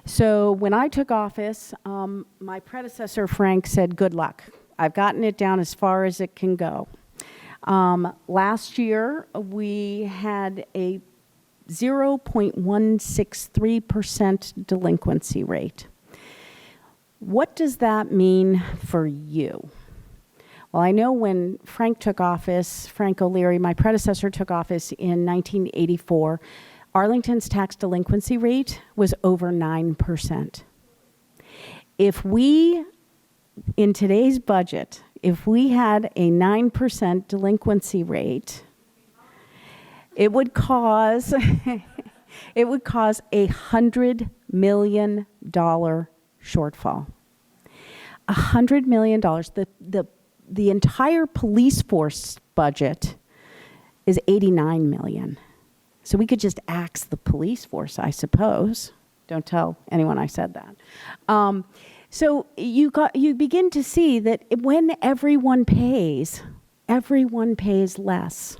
So when I took office, my predecessor, Frank, said, good luck. I've gotten it down as far as it can go. Last year, we had a 0.163% delinquency rate. What does that mean for you? Well, I know when Frank O'Leary, my predecessor, took office in 1984, Arlington's tax delinquency rate was over 9%. If we, in today's budget, if we had a 9% delinquency rate, it would cause $100 million shortfall. $100 million. The entire police force budget is $89 million. So we could just axe the police force, I suppose, Don't tell anyone I said that. So you begin to see that when everyone pays less.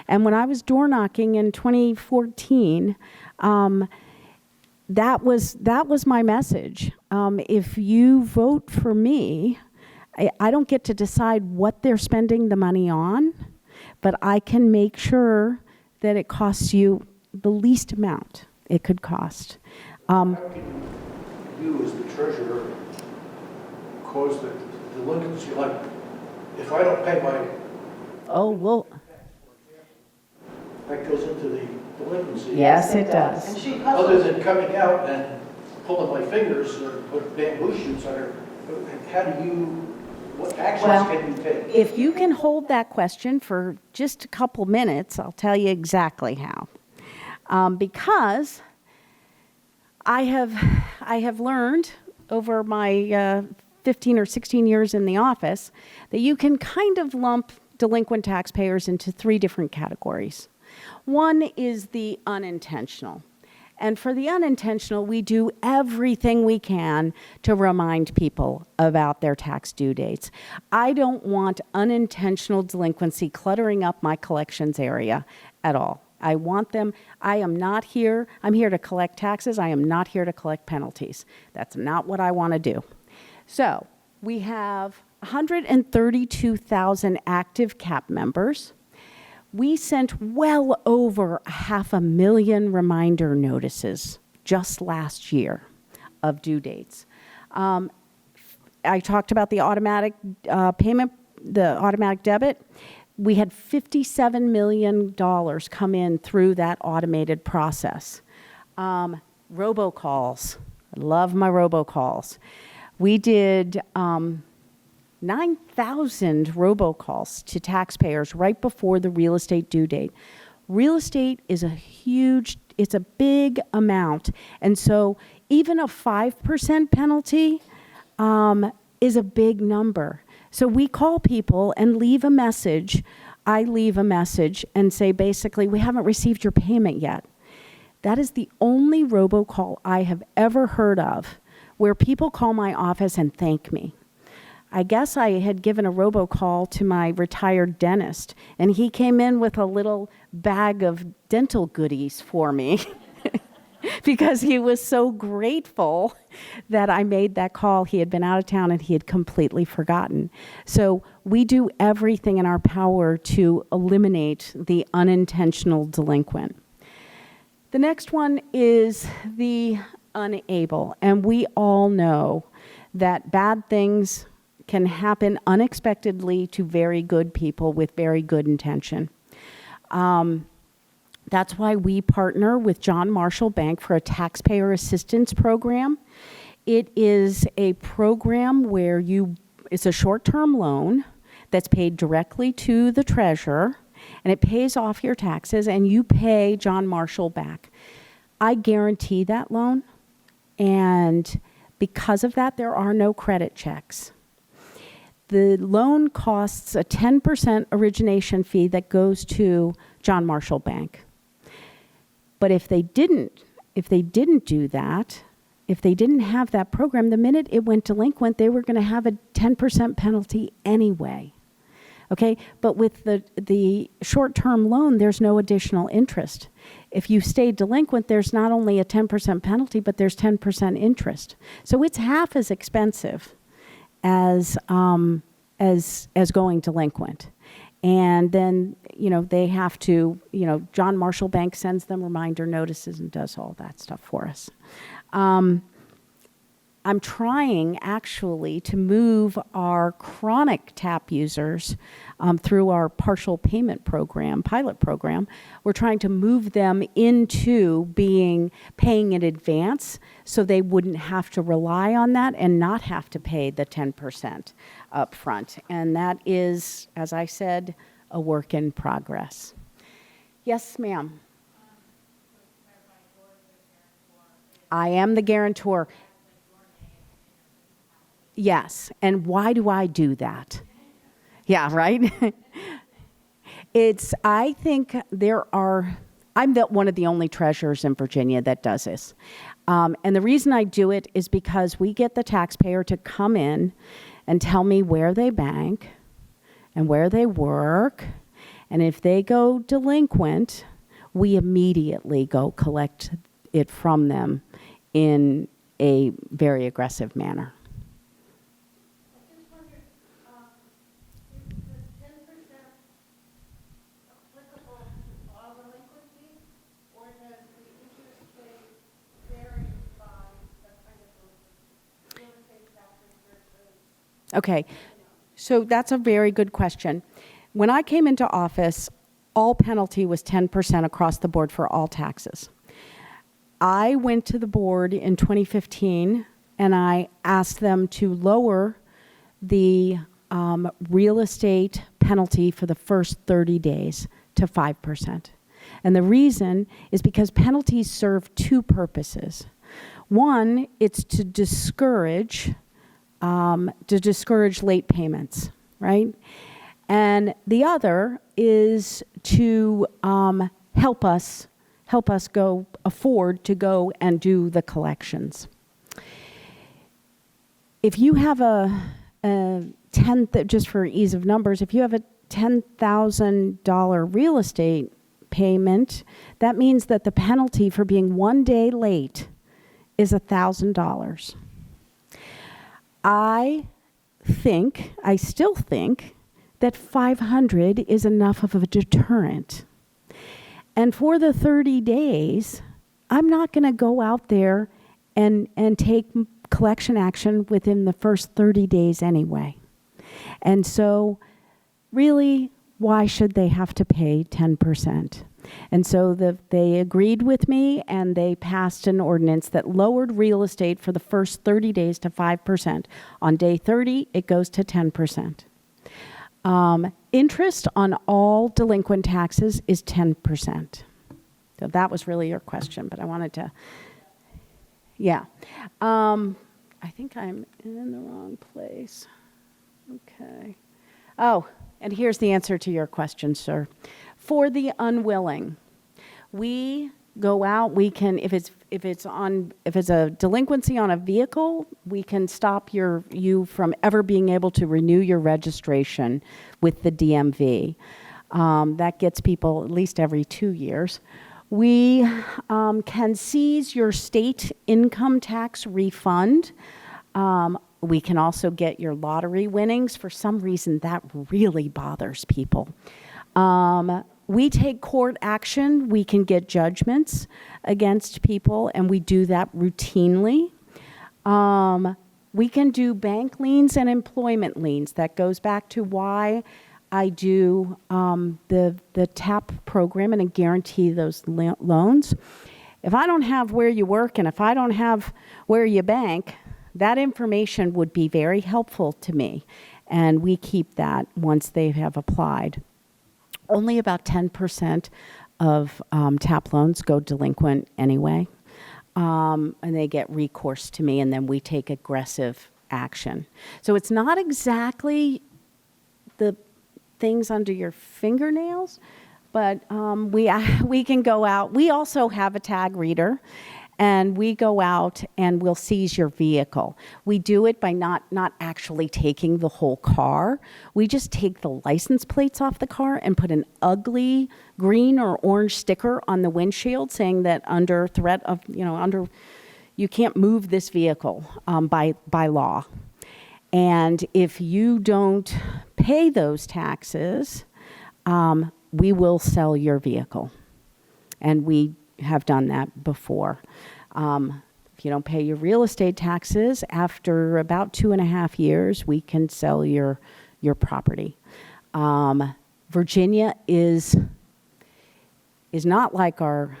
And when I was door knocking in 2014, that was my message. If you vote for me, I don't get to decide what they're spending the money on, but I can make sure that it costs you the least amount it could cost. How can you, as the treasurer, cause the delinquency? Like, if I don't pay my, Oh, well, that goes into the delinquency. yes, it does. And she Other puzzles, than coming out and pulling my fingers or put bamboo shoots on her, how do you, what actions Well, can you take? If you can hold that question for just a couple minutes, I'll tell you exactly how. Because I have learned over my 15 or 16 years in the office that you can kind of lump delinquent taxpayers into 3 different categories. One is the unintentional. And for the unintentional, we do everything we can to remind people about their tax due dates. I don't want unintentional delinquency cluttering up my collections area at all. I want them, I'm here to collect taxes. I am not here to collect penalties. That's not what I want to do. So we have 132,000 active CAP members. We sent well over 500,000 reminder notices just last year of due dates. I talked about the automatic payment, the automatic debit. We had $57 million come in through that automated process. Robocalls. I love my robocalls. We did 9,000 robocalls to taxpayers right before the real estate due date. Real estate is it's a big amount. And so even a 5% penalty is a big number. So we call people and leave a message. I leave a message and say, basically, we haven't received your payment yet. That is the only robocall I have ever heard of where people call my office and thank me. I guess I had given a robocall to my retired dentist, and he came in with a little bag of dental goodies for me because he was so grateful that I made that call. He had been out of town and he had completely forgotten. So we do everything in our power to eliminate the unintentional delinquent. The next one is the unable, and we all know that bad things can happen unexpectedly to very good people with very good intention. That's why we partner with John Marshall Bank for a taxpayer assistance program. It is a program where it's a short-term loan that's paid directly to the treasurer, and it pays off your taxes, and you pay John Marshall back. I guarantee that loan, and because of that, there are no credit checks. The loan costs a 10% origination fee that goes to John Marshall Bank. But if they didn't do that, if they didn't have that program, the minute it went delinquent, they were going to have a 10% penalty anyway. Okay, but with the short-term loan, there's no additional interest. If you stay delinquent, there's not only a 10% penalty, but there's 10% interest. So it's half as expensive as going delinquent. And then, they have to, John Marshall Bank sends them reminder notices and does all that stuff for us. I'm trying actually to move our chronic TAP users through our partial payment program, pilot program. We're trying to move them into paying in advance so they wouldn't have to rely on that and not have to pay the 10% up front. And that is, as I said, a work in progress. Yes, ma'am. I am the guarantor. Yes, and why do I do that? Yeah, right? I think there are I'm one of the only treasurers in Virginia that does this. And the reason I do it is because we get the taxpayer to come in and tell me where they bank and where they work. And if they go delinquent, we immediately go collect it from them in a very aggressive manner. I just wondered, is the 10% applicable to all delinquencies, or does the interest rate vary by the kind of real estate taxes versus? Okay, so that's a very good question. When I came into office, all penalty was 10% across the board for all taxes. I went to the board in 2015 and I asked them to lower the real estate penalty for the first 30 days to 5%. And the reason is because penalties serve two purposes. One, it's to discourage late payments, right? And the other is to help us afford to go and do the collections. If you have just for ease of numbers, if you have a $10,000 real estate payment, that means that the penalty for being 1 day late is $1,000. I still think that 500 is enough of a deterrent. And for the 30 days, I'm not going to go out there and take collection action within the first 30 days anyway. And so really, why should they have to pay 10%? And so they agreed with me and they passed an ordinance that lowered real estate for the first 30 days to 5%. On day 30, it goes to 10%. Interest on all delinquent taxes is 10%. So that was really your question, but I wanted to, yeah. I think I'm in the wrong place. Okay. Oh, and here's the answer to your question, sir. For the unwilling, we go out, we can, if it's a delinquency on a vehicle, we can stop you from ever being able to renew your registration with the DMV. That gets people at least every 2 years. We can seize your state income tax refund. We can also get your lottery winnings. For some reason, that really bothers people. We take court action. We can get judgments against people, and we do that routinely. We can do bank liens and employment liens. That goes back to why I do the TAP program and I guarantee those loans. If I don't have where you work and if I don't have where you bank, that information would be very helpful to me. And we keep that once they have applied. Only about 10% of TAP loans go delinquent anyway. And they get recourse to me, and then we take aggressive action. So it's not exactly the things under your fingernails, but we can go out. We also have a tag reader, and we go out and we'll seize your vehicle. We do it by not actually taking the whole car. We just take the license plates off the car and put an ugly green or orange sticker on the windshield saying that under threat of, you can't move this vehicle by law. And if you don't pay those taxes, we will sell your vehicle. And we have done that before. If you don't pay your real estate taxes, after about 2.5 years, we can sell your property. Virginia is not like our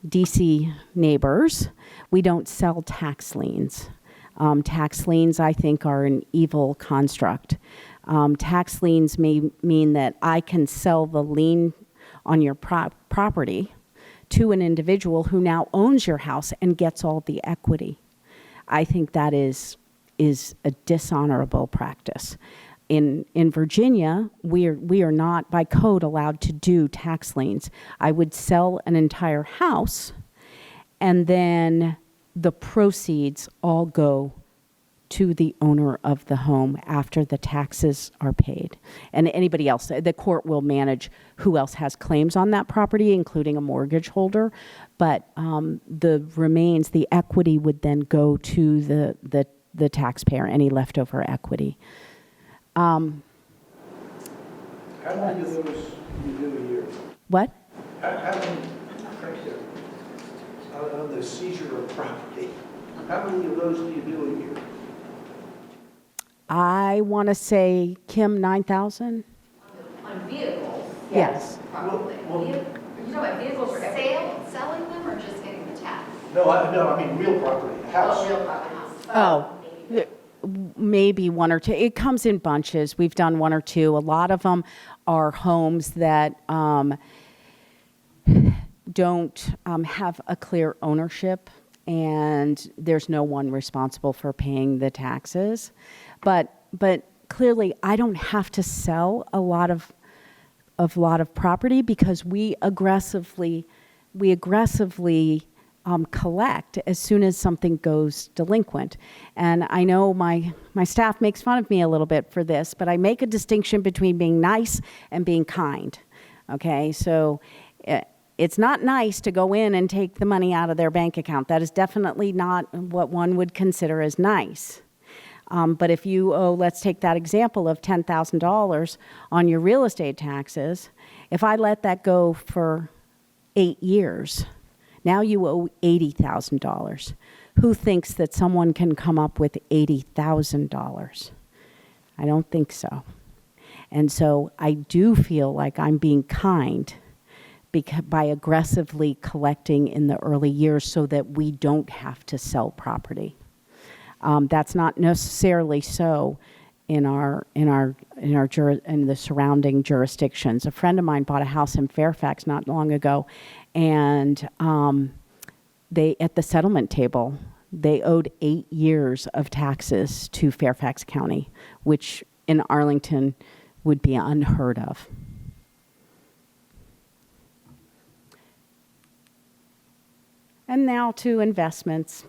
DC neighbors. We don't sell tax liens. Tax liens, I think, are an evil construct. Tax liens may mean that I can sell the lien on your property to an individual who now owns your house and gets all the equity. I think that is a dishonorable practice. In Virginia, we are not by code allowed to do tax liens. I would sell an entire house, and then the proceeds all go to the owner of the home after the taxes are paid. And anybody else, the court will manage who else has claims on that property, including a mortgage holder. But the remains, the equity would then go to the taxpayer, any leftover equity. How many of those you do a year? What? How many, on the seizure of property, how many of those do you do a year? I want to say, Kim, 9,000? On vehicles, Yes. probably. Well, You know what, vehicles for selling them or just getting the tax? No, I mean real property, a house. Oh, real property house. Oh, maybe one or two. It comes in bunches. We've done one or two. A lot of them are homes that don't have a clear ownership, and there's no one responsible for paying the taxes. But clearly, I don't have to sell a lot of property because we aggressively collect as soon as something goes delinquent. And I know my staff makes fun of me a little bit for this, but I make a distinction between being nice and being kind. Okay, so it's not nice to go in and take the money out of their bank account. That is definitely not what one would consider as nice. But if you owe, let's take that example of $10,000 on your real estate taxes, if I let that go for 8 years, now you owe $80,000. Who thinks that someone can come up with $80,000? I don't think so. And so I do feel like I'm being kind by aggressively collecting in the early years so that we don't have to sell property. That's not necessarily so in the surrounding jurisdictions. A friend of mine bought a house in Fairfax not long ago, and they, at the settlement table, they owed 8 years of taxes to Fairfax County, which in Arlington would be unheard of. And now to investments.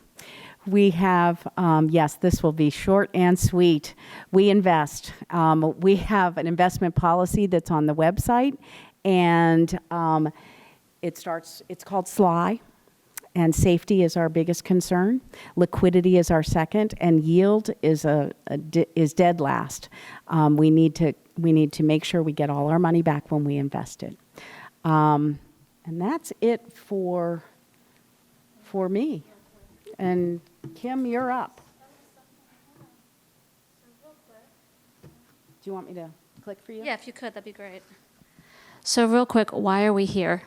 We have, yes, this will be short and sweet. We invest. We have an investment policy that's on the website, and it's called SLY, and safety is our biggest concern. Liquidity is our second, and yield is dead last. We need to make sure we get all our money back when we invest it. And that's it for me. And Kim, you're up. Do you want me to click for you? Yeah, if you could, that'd be great. So real quick, why are we here?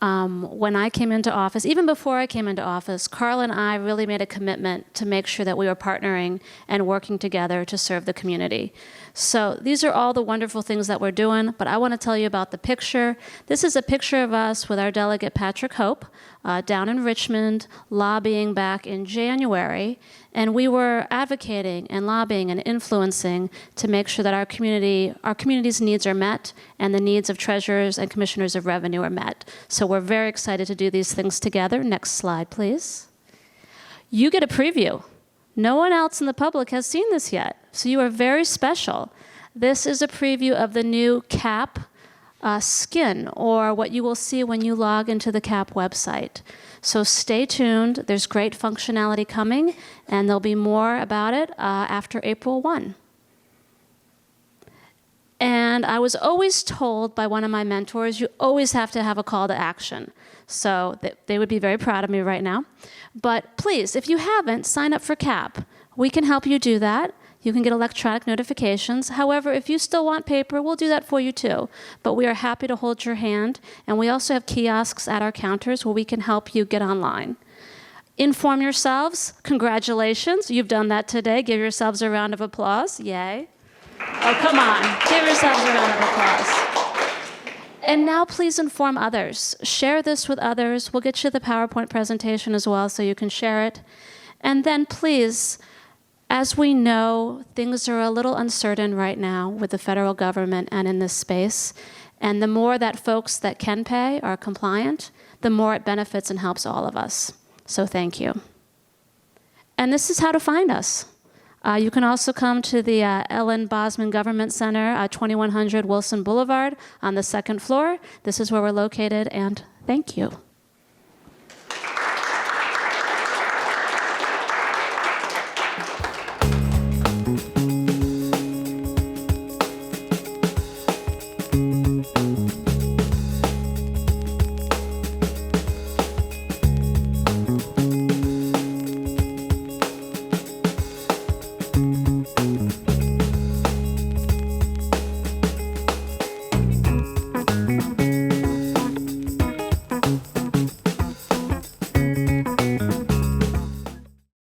When I came into office, even before I came into office, Carl and I really made a commitment to make sure that we were partnering and working together to serve the community. So these are all the wonderful things that we're doing, but I want to tell you about the picture. This is a picture of us with our delegate Patrick Hope down in Richmond, lobbying back in January, and we were advocating and lobbying and influencing to make sure that our community's needs are met and the needs of treasurers and commissioners of revenue are met. So we're very excited to do these things together. Next slide, please. You get a preview. No one else in the public has seen this yet, so you are very special. This is a preview of the new CAP skin, or what you will see when you log into the CAP website. So stay tuned. There's great functionality coming, and there'll be more about it after April 1. And I was always told by one of my mentors, you always have to have a call to action. So they would be very proud of me right now. But please, if you haven't, sign up for CAP. We can help you do that. You can get electronic notifications. However, if you still want paper, we'll do that for you too. But we are happy to hold your hand. And we also have kiosks at our counters where we can help you get online. Inform yourselves. Congratulations. You've done that today. Give yourselves a round of applause. Yay. Oh, come on. Give yourselves a round of applause. And now please inform others. Share this with others. We'll get you the PowerPoint presentation as well so you can share it. And then please, As we know, things are a little uncertain right now with the federal government and in this space. And the more that folks that can pay are compliant, the more it benefits and helps all of us. So thank you. And this is how to find us. You can also come to the Ellen Bosman Government Center, 2100 Wilson Boulevard on the second floor. This is where we're located, and thank you.